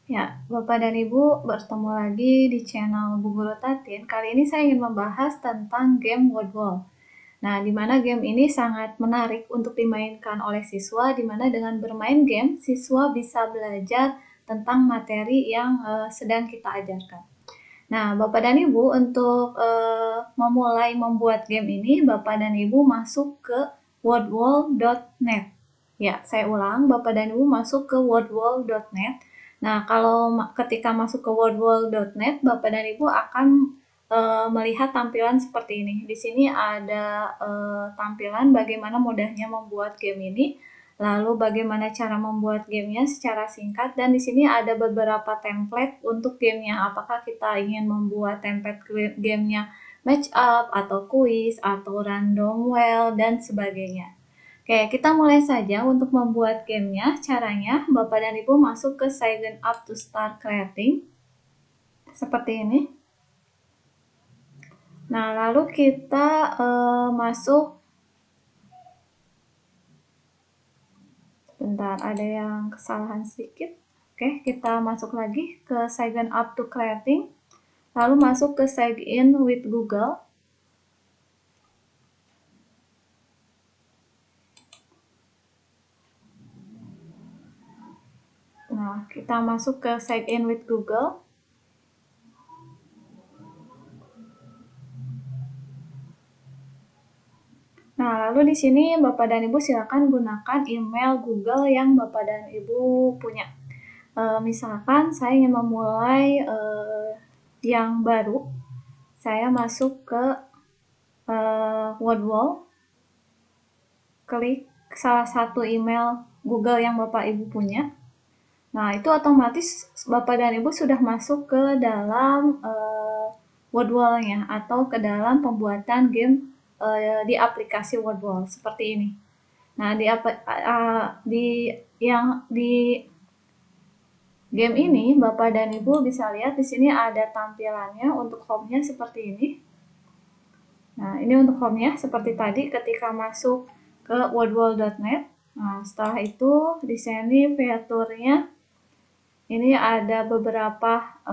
Ya, Bapak dan Ibu bertemu lagi di channel Bu Guru Tatin. Kali ini saya ingin membahas tentang game Wordwall. Nah, di mana game ini sangat menarik untuk dimainkan oleh siswa, di mana dengan bermain game, siswa bisa belajar tentang materi yang sedang kita ajarkan. Nah, Bapak dan Ibu untuk memulai membuat game ini, Bapak dan Ibu masuk ke wordwall.net. Ya, saya ulang, Bapak dan Ibu masuk ke wordwall.net. Nah, kalau ketika masuk ke wordwall.net, Bapak dan Ibu akan melihat tampilan seperti ini. Di sini ada tampilan bagaimana mudahnya membuat game ini, lalu bagaimana cara membuat gamenya secara singkat, dan di sini ada beberapa template untuk gamenya. Apakah kita ingin membuat template gamenya match up, atau quiz, atau random well, dan sebagainya. Oke, kita mulai saja untuk membuat gamenya. Caranya, Bapak dan Ibu masuk ke sign up to start creating. Seperti ini. Nah, lalu kita masuk. Bentar, ada yang kesalahan sedikit. Oke, kita masuk lagi ke sign up to creating. Lalu masuk ke sign in with Google. Nah, kita masuk ke sign in with Google. Nah, lalu di sini Bapak dan Ibu silakan gunakan email Google yang Bapak dan Ibu punya. Misalkan saya ingin memulai yang baru, saya masuk ke Wordwall, klik salah satu email Google yang Bapak Ibu punya. Nah, itu otomatis Bapak dan Ibu sudah masuk ke dalam Wordwall-nya atau ke dalam pembuatan game di aplikasi Wordwall seperti ini. Nah, di game ini Bapak dan Ibu bisa lihat di sini ada tampilannya untuk home-nya seperti ini. Nah, ini untuk home-nya seperti tadi ketika masuk ke wordwall.net. Nah, setelah itu di sini fiturnya ini ada beberapa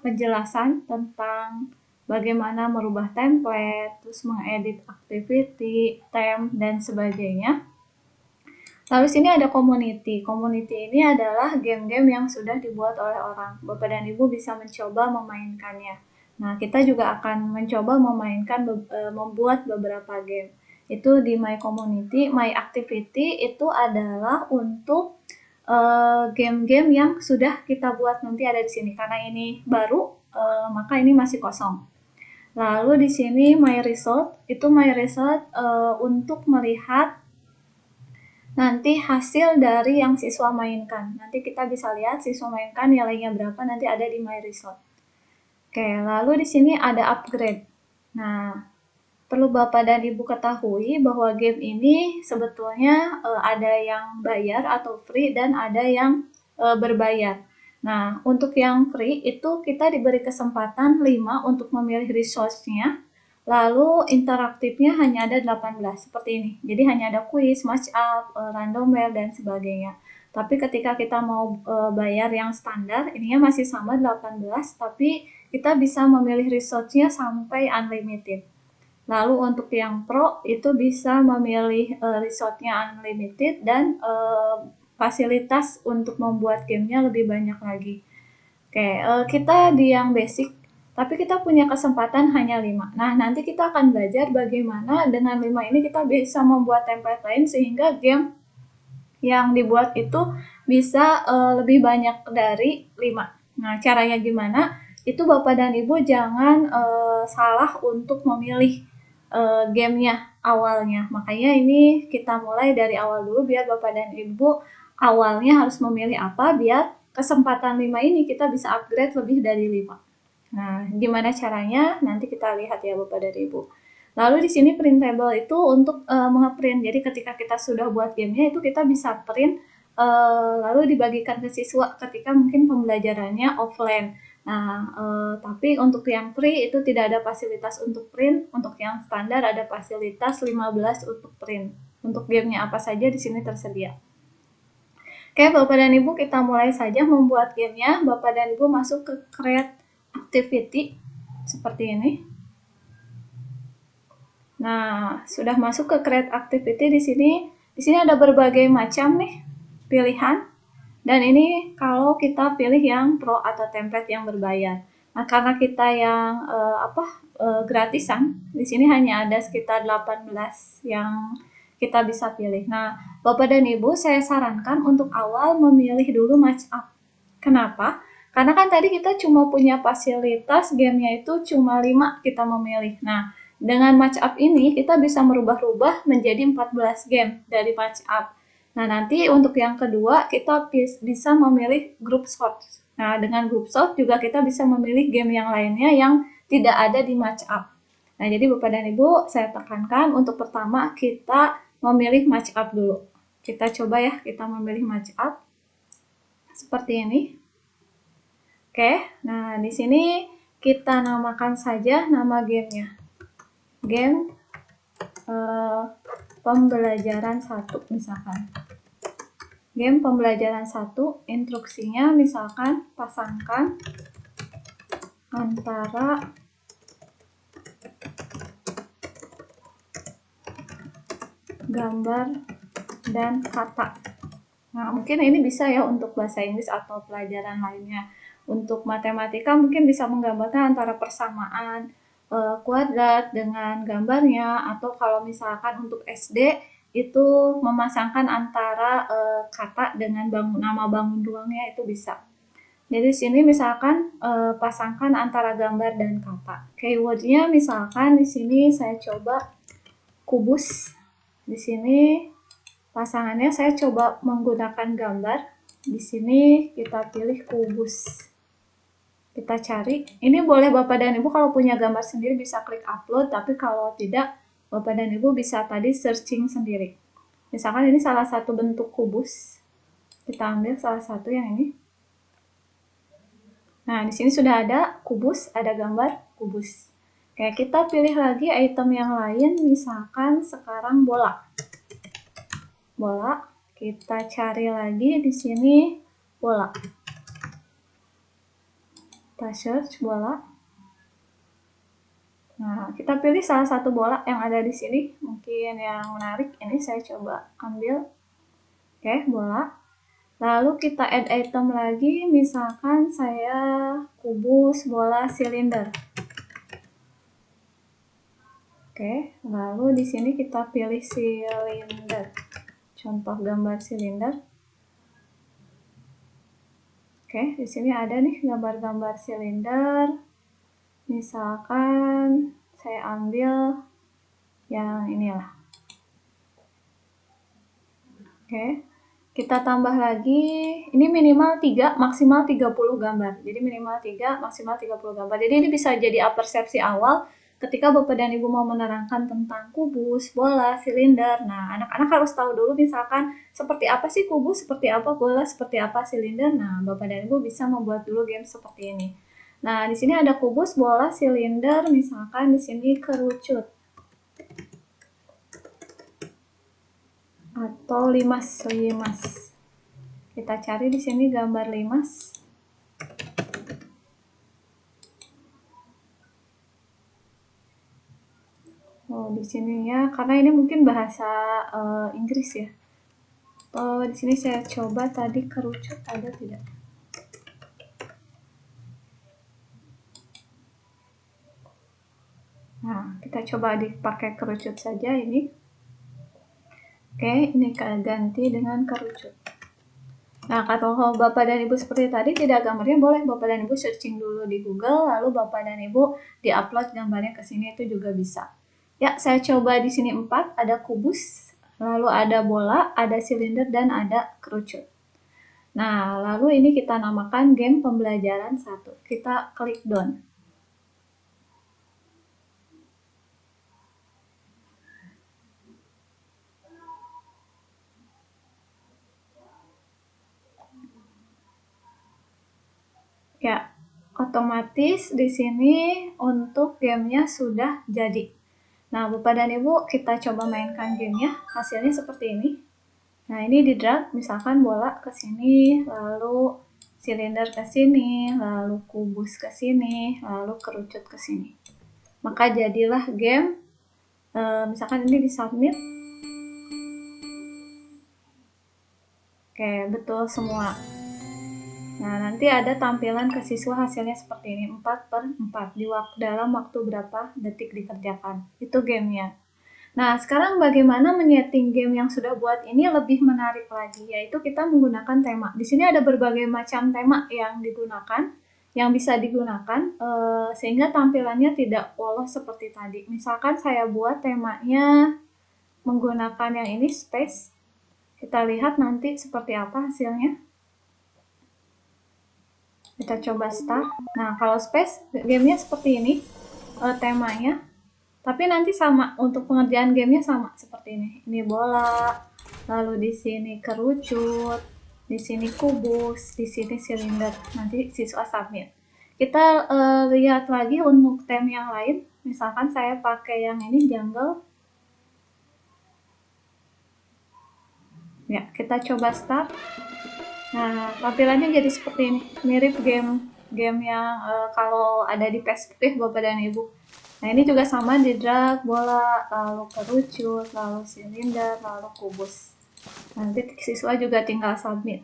penjelasan tentang bagaimana merubah template, terus mengedit activity, theme, dan sebagainya. Lalu sini ada community. Community ini adalah game-game yang sudah dibuat oleh orang. Bapak dan Ibu bisa mencoba memainkannya. Nah, kita juga akan mencoba membuat beberapa game. Itu di My Community, My Activity itu adalah untuk game-game yang sudah kita buat, nanti ada di sini. Karena ini baru, maka ini masih kosong. Lalu di sini My Result, itu My Result untuk melihat nanti hasil dari yang siswa mainkan. Nanti kita bisa lihat siswa mainkan nilainya berapa, nanti ada di My Result. Oke, lalu di sini ada upgrade. Nah, perlu Bapak dan Ibu ketahui bahwa game ini sebetulnya ada yang bayar atau free dan ada yang berbayar. Nah, untuk yang free itu kita diberi kesempatan 5 untuk memilih resource-nya. Lalu interaktifnya hanya ada 18 seperti ini. Jadi hanya ada quiz, match up, random well, dan sebagainya. Tapi ketika kita mau bayar yang standar, ininya masih sama 18, tapi kita bisa memilih resource-nya sampai unlimited. Lalu untuk yang pro itu bisa memilih resource-nya unlimited dan fasilitas untuk membuat gamenya lebih banyak lagi. Oke, kita di yang basic, tapi kita punya kesempatan hanya 5. Nah, nanti kita akan belajar bagaimana dengan 5 ini kita bisa membuat template lain sehingga game yang dibuat itu bisa lebih banyak dari 5. Nah, caranya gimana? Itu Bapak dan Ibu jangan salah untuk memilih gamenya awalnya. Makanya ini kita mulai dari awal dulu biar Bapak dan Ibu awalnya harus memilih apa biar kesempatan 5 ini kita bisa upgrade lebih dari 5. Nah, gimana caranya? Nanti kita lihat ya Bapak dan Ibu. Lalu di sini printable itu untuk mengeprint. Jadi ketika kita sudah buat gamenya itu kita bisa print lalu dibagikan ke siswa ketika mungkin pembelajarannya offline. Nah, tapi untuk yang free itu tidak ada fasilitas untuk print. Untuk yang standar ada fasilitas 15 untuk print. Untuk gamenya apa saja di sini tersedia. Oke, Bapak dan Ibu, kita mulai saja membuat gamenya. Bapak dan Ibu masuk ke Create Activity seperti ini. Nah, sudah masuk ke Create Activity di sini ada berbagai macam nih pilihan. Dan ini kalau kita pilih yang Pro atau template yang berbayar. Nah, karena kita yang gratisan, di sini hanya ada sekitar 18 yang kita bisa pilih. Nah, Bapak dan Ibu, saya sarankan untuk awal memilih dulu match up. Kenapa? Karena kan tadi kita cuma punya fasilitas gamenya itu cuma 5 kita memilih. Nah, dengan match up ini kita bisa merubah-rubah menjadi 14 game dari match up. Nah, nanti untuk yang kedua kita bisa memilih group shot. Nah, dengan group shot juga kita bisa memilih game yang lainnya yang tidak ada di match up. Nah, jadi Bapak dan Ibu, saya tekankan untuk pertama kita memilih match up dulu. Kita coba ya, kita memilih match up seperti ini. Oke, nah di sini kita namakan saja nama gamenya. Game pembelajaran 1 misalkan. Game pembelajaran 1, instruksinya misalkan pasangkan antara gambar dan kata. Nah, mungkin ini bisa ya untuk bahasa Inggris atau pelajaran lainnya. Untuk matematika mungkin bisa menggambarkan antara persamaan kuadrat dengan gambarnya, atau kalau misalkan untuk SD itu memasangkan antara kata dengan nama bangun ruangnya, itu bisa. Jadi sini misalkan pasangkan antara gambar dan kata. Keywordnya misalkan di sini saya coba kubus. Di sini pasangannya saya coba menggunakan gambar. Di sini kita pilih kubus. Kita cari. Ini boleh Bapak dan Ibu kalau punya gambar sendiri bisa klik upload, tapi kalau tidak, Bapak dan Ibu bisa tadi searching sendiri. Misalkan ini salah satu bentuk kubus. Kita ambil salah satu yang ini. Nah, di sini sudah ada kubus, ada gambar kubus. Oke, kita pilih lagi item yang lain, misalkan sekarang bola. Bola, kita cari lagi di sini bola. Kita search bola. Nah, kita pilih salah satu bola yang ada di sini, mungkin yang menarik. Ini saya coba ambil. Oke, bola. Lalu kita add item lagi, misalkan saya kubus bola silinder. Oke, lalu di sini kita pilih silinder. Contoh gambar silinder. Oke, di sini ada nih gambar-gambar silinder. Misalkan saya ambil yang inilah. Oke, kita tambah lagi. Ini minimal 3, maksimal 30 gambar. Jadi minimal 3, maksimal 30 gambar. Jadi ini bisa jadi persepsi awal ketika Bapak dan Ibu mau menerangkan tentang kubus, bola, silinder. Nah, anak-anak harus tahu dulu misalkan seperti apa sih kubus, seperti apa bola, seperti apa silinder. Nah, Bapak dan Ibu bisa membuat dulu game seperti ini. Nah, di sini ada kubus, bola, silinder, misalkan di sini kerucut. Atau limas. Kita cari di sini gambar limas. Oh, di sini ya, karena ini mungkin bahasa Inggris ya. Oh, di sini saya coba tadi kerucut ada tidak? Nah, kita coba dipakai kerucut saja ini. Oke, ini ganti dengan kerucut. Nah, kalau Bapak dan Ibu seperti tadi tidak gambarnya, boleh Bapak dan Ibu searching dulu di Google, lalu Bapak dan Ibu di-upload gambarnya ke sini, itu juga bisa. Ya, saya coba di sini 4, ada kubus, lalu ada bola, ada silinder, dan ada kerucut. Nah, lalu ini kita namakan game pembelajaran 1. Kita klik done. Ya, otomatis di sini untuk gamenya sudah jadi. Nah, Bapak dan Ibu, kita coba mainkan gamenya. Hasilnya seperti ini. Nah, ini di drag, misalkan bola ke sini, lalu silinder ke sini, lalu kubus ke sini, lalu kerucut ke sini. Maka jadilah game, misalkan ini di submit. Oke, betul semua. Nah, nanti ada tampilan ke siswa hasilnya seperti ini, 4/4 dalam waktu berapa detik dikerjakan. Itu gamenya. Nah, sekarang bagaimana menyeting game yang sudah buat ini lebih menarik lagi, yaitu kita menggunakan tema. Di sini ada berbagai macam tema yang digunakan, yang bisa digunakan, sehingga tampilannya tidak polos seperti tadi. Misalkan saya buat temanya menggunakan yang ini, space. Kita lihat nanti seperti apa hasilnya. Kita coba start. Nah, kalau space, gamenya seperti ini, temanya. Tapi nanti sama, untuk pengerjaan gamenya sama seperti ini. Ini bola, lalu di sini kerucut, di sini kubus, di sini silinder. Nanti siswa submit. Kita lihat lagi untuk tem yang lain. Misalkan saya pakai yang ini, jungle. Ya, kita coba start. Nah, tampilannya jadi seperti ini, mirip game yang kalau ada di perspektif Bapak dan Ibu. Nah, ini juga sama, di drag bola, lalu kerucut, lalu silinder, lalu kubus. Nanti siswa juga tinggal submit.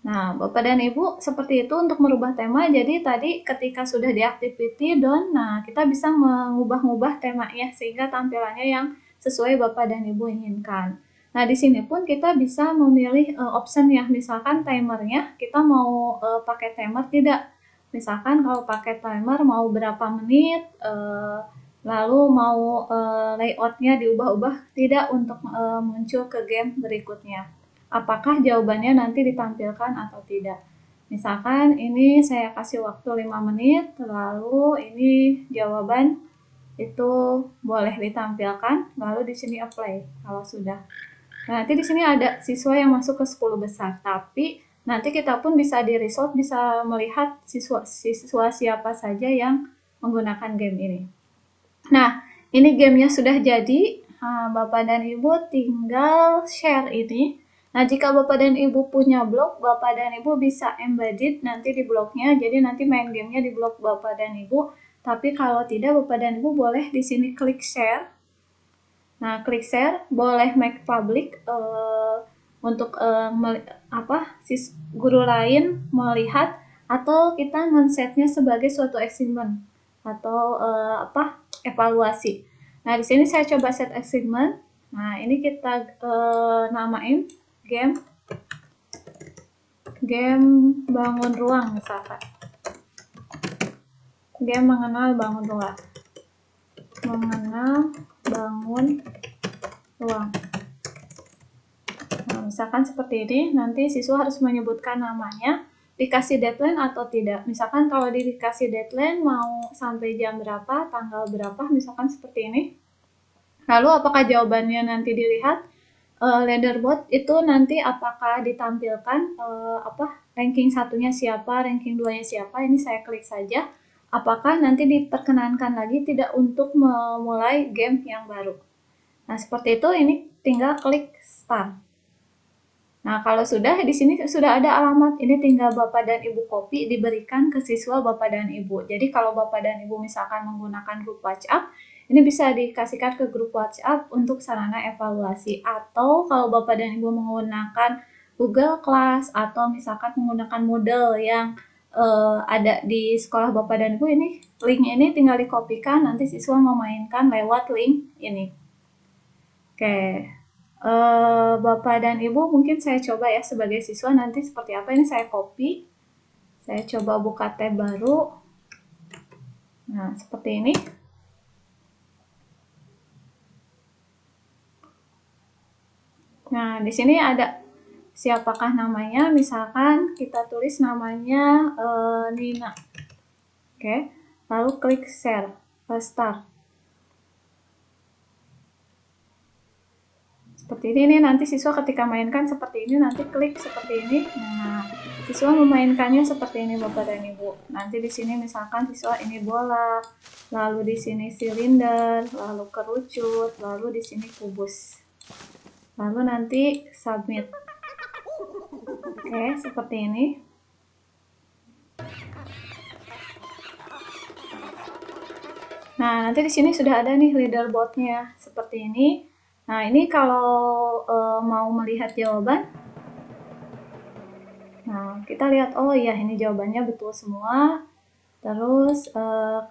Nah, Bapak dan Ibu seperti itu untuk merubah tema. Jadi tadi ketika sudah di activity done, nah kita bisa mengubah-ubah temanya sehingga tampilannya yang sesuai Bapak dan Ibu inginkan. Nah, di sini pun kita bisa memilih option ya, misalkan timernya kita mau pakai timer tidak. Misalkan kalau pakai timer mau berapa menit, lalu mau layoutnya diubah-ubah tidak untuk muncul ke game berikutnya. Apakah jawabannya nanti ditampilkan atau tidak. Misalkan ini saya kasih waktu 5 menit, lalu ini jawaban itu boleh ditampilkan, lalu di sini apply kalau sudah. Nah, nanti di sini ada siswa yang masuk ke 10 besar, tapi nanti kita pun bisa di result, bisa melihat siswa siapa saja yang menggunakan game ini. Nah, ini gamenya sudah jadi. Bapak dan Ibu tinggal share ini. Nah, jika Bapak dan Ibu punya blog, Bapak dan Ibu bisa embedded nanti di blognya. Jadi nanti main gamenya di blog Bapak dan Ibu. Tapi kalau tidak, Bapak dan Ibu boleh di sini klik share. Nah, klik share, boleh make public untuk guru lain melihat, atau kita men-setnya sebagai suatu assignment atau evaluasi. Nah, di sini saya coba set assignment. Nah, ini kita namain game bangun ruang misalkan. Game mengenal bangun ruang. Mengenal bangun ruang. Nah, misalkan seperti ini, nanti siswa harus menyebutkan namanya, dikasih deadline atau tidak. Misalkan kalau dikasih deadline mau sampai jam berapa, tanggal berapa, misalkan seperti ini. Lalu apakah jawabannya nanti dilihat, leaderboard itu nanti apakah ditampilkan ranking satunya siapa, ranking 2-nya siapa, ini saya klik saja. Apakah nanti diperkenankan lagi tidak untuk memulai game yang baru. Nah, seperti itu, ini tinggal klik start. Nah, kalau sudah, di sini sudah ada alamat, ini tinggal Bapak dan Ibu copy, diberikan ke siswa Bapak dan Ibu. Jadi kalau Bapak dan Ibu misalkan menggunakan grup WhatsApp, ini bisa dikasihkan ke grup WhatsApp untuk sarana evaluasi. Atau kalau Bapak dan Ibu menggunakan Google Class, atau misalkan menggunakan Moodle yang ada di sekolah Bapak dan Ibu, ini link ini tinggal dikopikan, nanti siswa memainkan lewat link ini. Oke. Bapak dan Ibu mungkin saya coba ya sebagai siswa nanti seperti apa. Ini saya copy, saya coba buka tab baru. Nah, seperti ini. Nah, di sini ada siapakah namanya, misalkan kita tulis namanya Nina. Oke, lalu klik share, start. Seperti ini, nanti siswa ketika mainkan seperti ini, nanti klik seperti ini. Nah, siswa memainkannya seperti ini Bapak dan Ibu. Nanti di sini misalkan siswa ini bola, lalu di sini silinder, lalu kerucut, lalu di sini kubus. lalu nanti submit. Oke, seperti ini. Nah, nanti di sini sudah ada nih leaderboardnya seperti ini. Nah, ini kalau mau melihat jawaban, nah kita lihat, oh iya ini jawabannya betul semua. Terus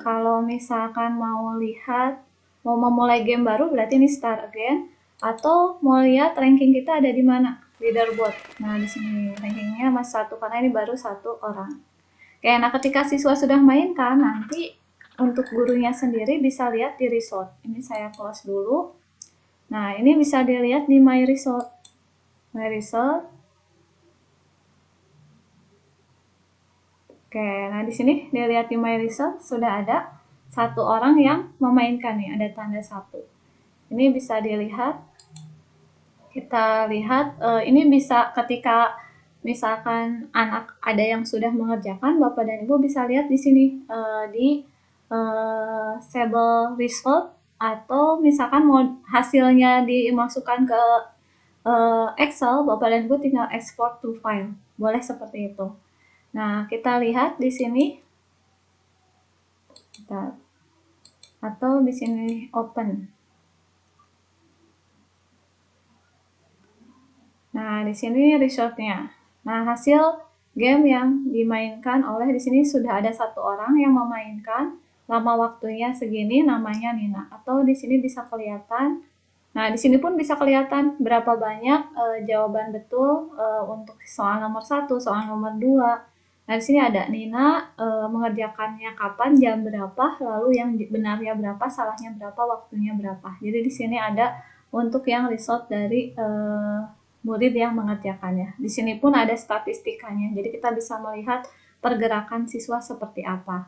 kalau misalkan mau lihat, mau memulai game baru, berarti ini start again. Atau mau lihat ranking kita ada di mana, leaderboard. Nah, di sini rankingnya masih 1 karena ini baru 1 orang. Oke, nah ketika siswa sudah mainkan, nanti untuk gurunya sendiri bisa lihat di result. Ini saya close dulu. Nah, ini bisa dilihat di my result. My result. Oke, nah di sini dilihat di my result sudah ada 1 orang yang memainkan nih, ada tanda 1. Ini bisa dilihat. Kita lihat ini bisa ketika misalkan anak ada yang sudah mengerjakan, Bapak dan Ibu bisa lihat di sini di table result, atau misalkan mau hasilnya dimasukkan ke Excel, Bapak dan Ibu tinggal export to file. Boleh seperti itu. Nah, kita lihat di sini. Atau di sini open. Nah, di sini resultnya. Nah, hasil game yang dimainkan oleh di sini sudah ada 1 orang yang memainkan, lama waktunya segini, namanya Nina. Atau di sini bisa kelihatan. Nah, di sini pun bisa kelihatan berapa banyak jawaban betul untuk soal nomor 1, soal nomor 2. Nah, di sini ada Nina mengerjakannya kapan, jam berapa, lalu yang benarnya berapa, salahnya berapa, waktunya berapa. Jadi di sini ada untuk yang result dari murid yang mengerjakannya. Di sini pun ada statistikanya, jadi kita bisa melihat pergerakan siswa seperti apa.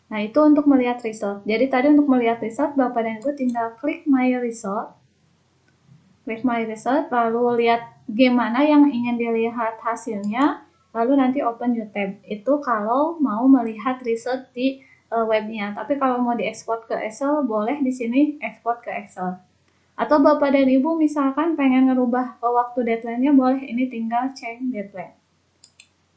Nah, itu untuk melihat result. Jadi tadi untuk melihat result, Bapak dan Ibu tinggal klik My Result. Klik My Result, lalu lihat game mana yang ingin dilihat hasilnya, lalu nanti open new tab. Itu kalau mau melihat result di webnya. Tapi kalau mau diekspor ke Excel, boleh di sini ekspor ke Excel. Atau Bapak dan Ibu misalkan pengen ngerubah waktu deadline-nya, boleh, ini tinggal change deadline.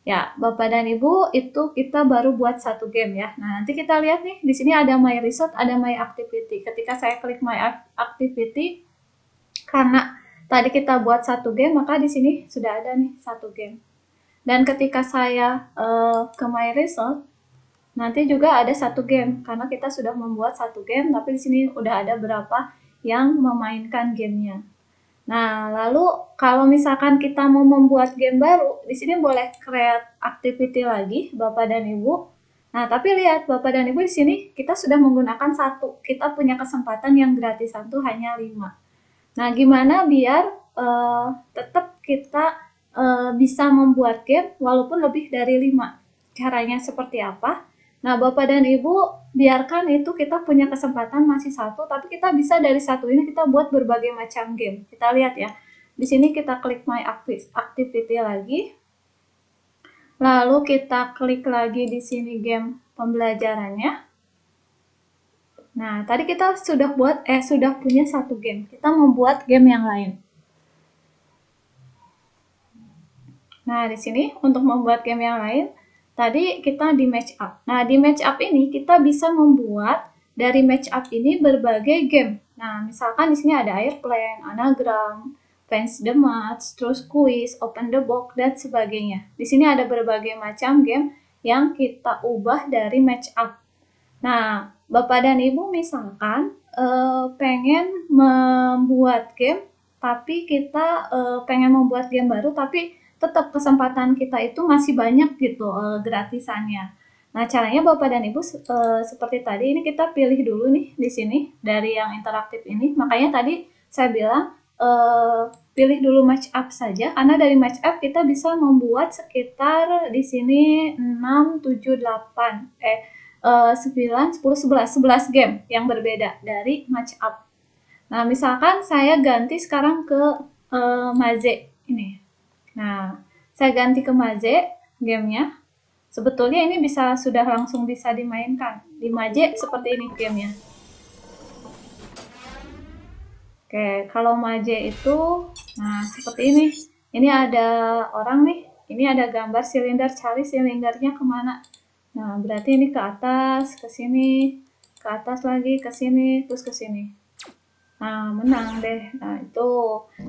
Ya, Bapak dan Ibu, itu kita baru buat 1 game ya. Nah, nanti kita lihat nih, di sini ada my result, ada my activity. Ketika saya klik my activity, karena tadi kita buat 1 game, maka di sini sudah ada nih 1 game. Dan ketika saya ke my result, nanti juga ada 1 game, karena kita sudah membuat 1 game, tapi di sini udah ada berapa yang memainkan gamenya. Nah, lalu kalau misalkan kita mau membuat game baru, di sini boleh create activity lagi, Bapak dan Ibu. Nah, tapi lihat Bapak dan Ibu di sini kita sudah menggunakan 1. Kita punya kesempatan yang gratisan tuh hanya 5. Nah, gimana biar tetap kita bisa membuat game walaupun lebih dari 5? Caranya seperti apa? Nah, Bapak dan Ibu, biarkan itu kita punya kesempatan masih 1, tapi kita bisa dari 1 ini kita buat berbagai macam game. Kita lihat ya. Di sini kita klik My Activity lagi. Lalu kita klik lagi di sini game pembelajarannya. Nah, tadi kita sudah punya 1 game. Kita membuat game yang lain. Nah, di sini untuk membuat game yang lain, tadi kita di match up. Nah, di match up ini kita bisa membuat dari match up ini berbagai game. Nah, misalkan di sini ada airplane, anagram, fence the match, terus quiz, open the box, dan sebagainya. Di sini ada berbagai macam game yang kita ubah dari match up. Nah, Bapak dan Ibu misalkan pengen membuat game, tapi kita pengen membuat game baru, tapi tetap kesempatan kita itu masih banyak gitu gratisannya. Nah, caranya Bapak dan Ibu seperti tadi, ini kita pilih dulu nih di sini dari yang interaktif ini. Makanya tadi saya bilang pilih dulu match up saja, karena dari match up kita bisa membuat sekitar di sini 6, 7, 8, 9, 10, 11 game yang berbeda dari match up. Nah, misalkan saya ganti sekarang ke Maze ini. Nah, saya ganti ke Maze gamenya. Sebetulnya ini sudah langsung bisa dimainkan. Di Maze seperti ini gamenya. Oke, kalau maje itu, nah seperti ini. Ini ada orang nih, ini ada gambar silinder, cari silindernya kemana. Nah, berarti ini ke atas, ke sini, ke atas lagi, ke sini, terus ke sini. Nah, menang deh. Nah, itu.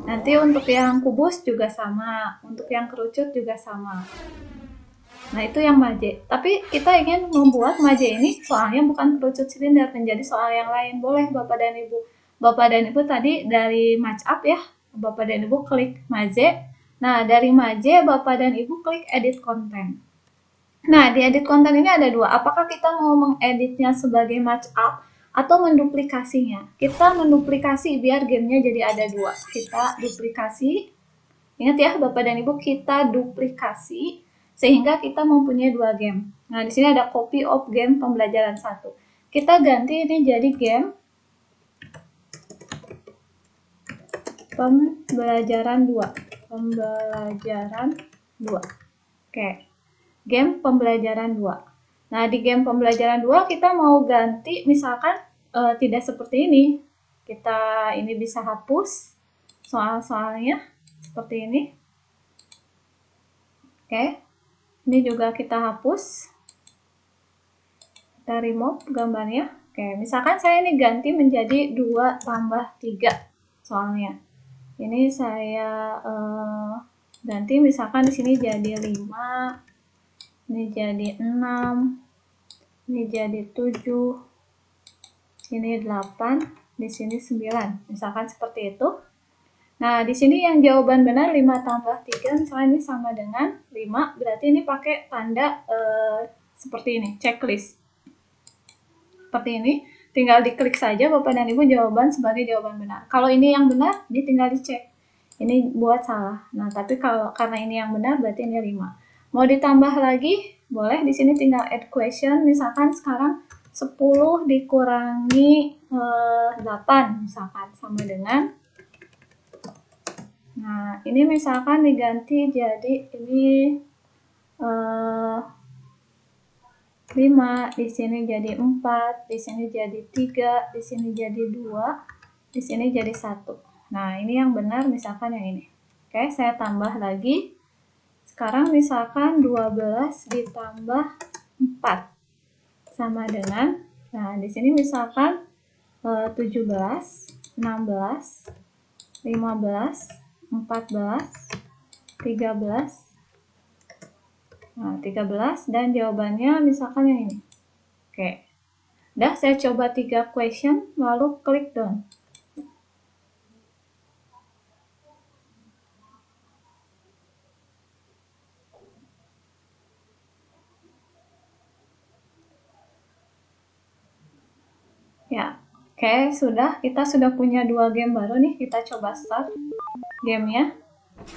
Nanti untuk yang kubus juga sama, untuk yang kerucut juga sama. Nah, itu yang maje. Tapi kita ingin membuat maje ini soalnya bukan kerucut silinder, menjadi soal yang lain. Boleh Bapak dan Ibu. Bapak dan Ibu tadi dari match up ya. Bapak dan Ibu klik maje. Nah, dari maje Bapak dan Ibu klik edit content. Nah, di edit konten ini ada dua. Apakah kita mau mengeditnya sebagai match up atau menduplikasinya? Kita menduplikasi biar gamenya jadi ada dua. Kita duplikasi. Ingat ya, Bapak dan Ibu, kita duplikasi sehingga kita mempunyai dua game. Nah, di sini ada copy of game pembelajaran 1. Kita ganti ini jadi game pembelajaran 2. Pembelajaran 2. Oke. Game pembelajaran 2. Nah, di game pembelajaran 2 kita mau ganti misalkan tidak seperti ini. Kita ini bisa hapus soal-soalnya seperti ini. Oke. Ini juga kita hapus. Kita remove gambarnya. Oke, misalkan saya ini ganti menjadi 2 tambah 3 soalnya. Ini saya ganti misalkan di sini jadi 5. Ini jadi 6, ini jadi 7, ini 8, di sini 9. Misalkan seperti itu. Nah, di sini yang jawaban benar 5 tambah 3, misalnya ini sama dengan 5, berarti ini pakai tanda seperti ini, checklist. Seperti ini, tinggal diklik saja Bapak dan Ibu jawaban sebagai jawaban benar. Kalau ini yang benar, ini tinggal dicek. Ini buat salah. Nah, tapi karena ini yang benar, berarti ini 5. Mau ditambah lagi, boleh. Di sini tinggal add question. Misalkan sekarang 10 dikurangi 8, misalkan sama dengan. Nah, ini misalkan diganti jadi ini 5, di sini jadi 4, di sini jadi 3, di sini jadi 2, di sini jadi 1. Nah, ini yang benar misalkan yang ini. Oke, saya tambah lagi. Sekarang misalkan 12 ditambah 4 sama dengan, nah di sini misalkan 17, 16, 15, 14, 13, nah 13 dan jawabannya misalkan yang ini. Oke, udah saya coba 3 question lalu klik done. Ya, oke, kita sudah punya 2 game baru nih. Kita coba start gamenya.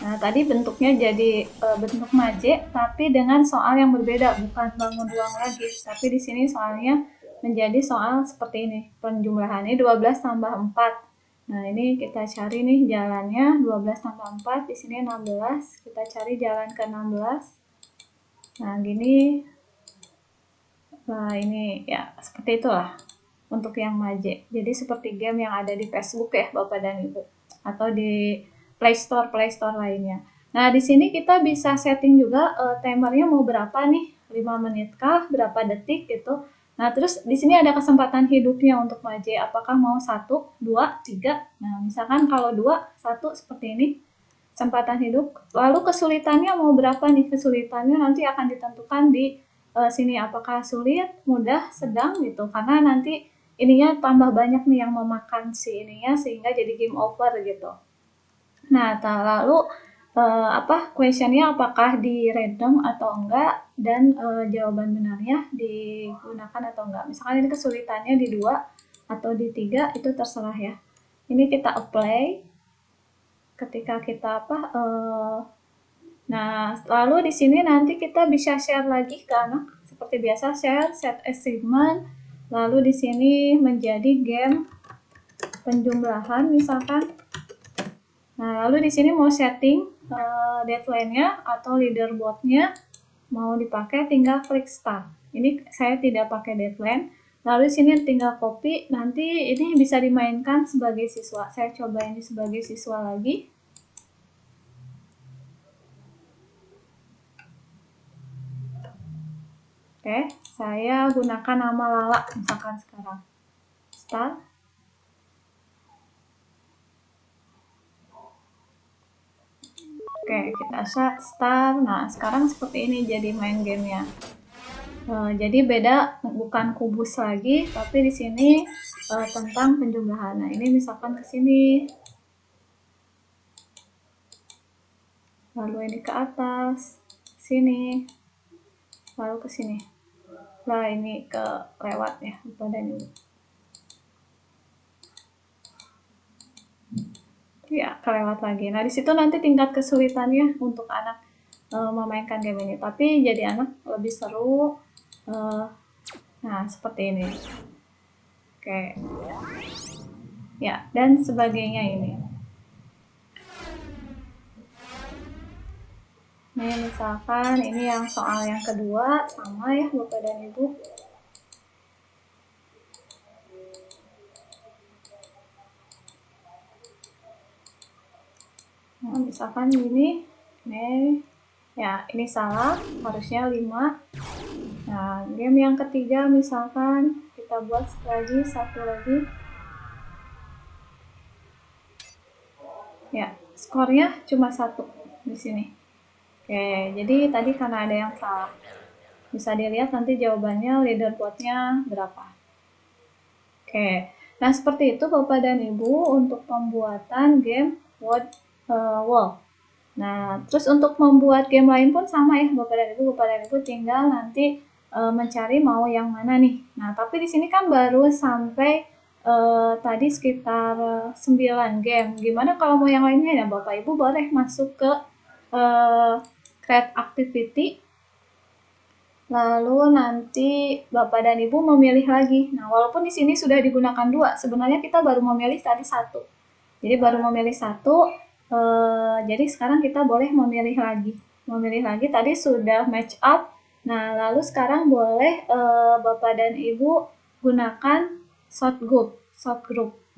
Nah, tadi bentuknya jadi bentuk maje, tapi dengan soal yang berbeda, bukan bangun ruang lagi. Tapi di sini soalnya menjadi soal seperti ini. Penjumlahan ini 12 tambah 4. Nah, ini kita cari nih jalannya 12 tambah 4, di sini 16. Kita cari jalan ke 16. Nah, gini. Nah, ini ya seperti itulah untuk yang maje. Jadi seperti game yang ada di Facebook ya Bapak dan Ibu, atau di Play Store lainnya. Nah, di sini kita bisa setting juga timernya mau berapa nih, 5 menit kah, berapa detik gitu. Nah, terus di sini ada kesempatan hidupnya untuk maje, apakah mau 1, 2, 3. Nah, misalkan kalau 2, 1 seperti ini, kesempatan hidup. Lalu kesulitannya mau berapa nih, kesulitannya nanti akan ditentukan di sini, apakah sulit, mudah, sedang gitu. Karena nanti ininya tambah banyak nih yang memakan si ininya sehingga jadi game over gitu. Nah, lalu questionnya apakah di random atau enggak dan jawaban benarnya digunakan atau enggak. Misalkan ini kesulitannya di 2 atau di 3 itu terserah ya. Ini kita apply ketika kita nah, lalu di sini nanti kita bisa share lagi ke anak seperti biasa, share, set achievement. Lalu di sini menjadi game penjumlahan misalkan. Nah, lalu di sini mau setting deadline-nya atau leaderboard-nya mau dipakai, tinggal klik start. Ini saya tidak pakai deadline. Lalu sini tinggal copy, nanti ini bisa dimainkan sebagai siswa. Saya coba ini sebagai siswa lagi. Oke, saya gunakan nama Lala misalkan sekarang. Start. Oke, kita start. Nah, sekarang seperti ini jadi main gamenya. Jadi beda, bukan kubus lagi, tapi di sini tentang penjumlahan. Nah, ini misalkan ke sini, lalu ini ke atas, sini, lalu ke sini. Nah, ini ke lewat ya, pada ini. Ya, kelewat lagi. Nah, di situ nanti tingkat kesulitannya untuk anak memainkan game ini. Tapi jadi anak lebih seru. Nah, seperti ini. Oke. Ya, dan sebagainya ini. Nah, misalkan ini yang soal yang kedua, sama ya Bapak dan Ibu. Nah, misalkan ini, ya ini salah, harusnya 5. Nah, game yang ketiga misalkan kita buat lagi, satu lagi. Ya, skornya cuma 1 di sini. Oke, jadi tadi karena ada yang salah. Bisa dilihat nanti jawabannya leaderboardnya berapa. Oke, nah seperti itu Bapak dan Ibu untuk pembuatan game Word Wall. Nah, terus untuk membuat game lain pun sama ya Bapak dan Ibu tinggal nanti mencari mau yang mana nih. Nah, tapi di sini kan baru sampai tadi sekitar 9 game. Gimana kalau mau yang lainnya ya Bapak Ibu boleh masuk ke create activity. Lalu nanti Bapak dan Ibu memilih lagi. Nah, walaupun di sini sudah digunakan 2, sebenarnya kita baru memilih tadi 1. Jadi baru memilih 1, jadi sekarang kita boleh memilih lagi. Memilih lagi tadi sudah match up. Nah, lalu sekarang boleh Bapak dan Ibu gunakan short group.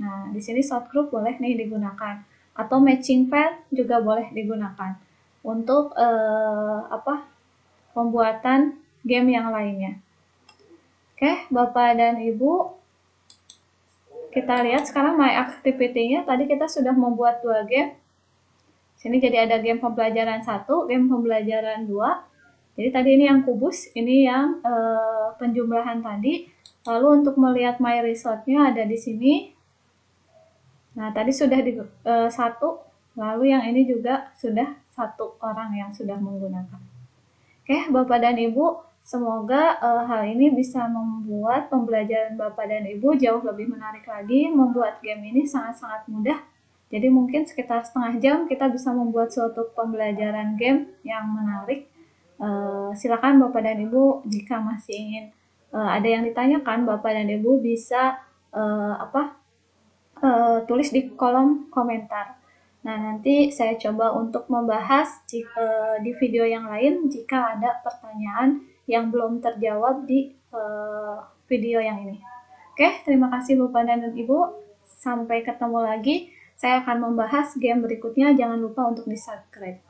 Nah, di sini short group boleh nih digunakan. Atau matching pair juga boleh digunakan untuk pembuatan game yang lainnya. Oke, Bapak dan Ibu, kita lihat sekarang my activity-nya. Tadi kita sudah membuat 2 game. Sini jadi ada game pembelajaran 1, game pembelajaran 2. Jadi tadi ini yang kubus, ini yang penjumlahan tadi. Lalu untuk melihat my result-nya ada di sini. Nah, tadi sudah di 1, lalu yang ini juga sudah 1 orang yang sudah menggunakan. Oke, Bapak dan Ibu, semoga hal ini bisa membuat pembelajaran Bapak dan Ibu jauh lebih menarik lagi. Membuat game ini sangat-sangat mudah. Jadi mungkin sekitar setengah jam kita bisa membuat suatu pembelajaran game yang menarik. Silakan Bapak dan Ibu jika masih ingin ada yang ditanyakan, Bapak dan Ibu bisa tulis di kolom komentar. Nah, nanti saya coba untuk membahas di video yang lain jika ada pertanyaan yang belum terjawab di video yang ini. Oke, terima kasih Bapak dan Ibu. Sampai ketemu lagi. Saya akan membahas game berikutnya. Jangan lupa untuk di-subscribe.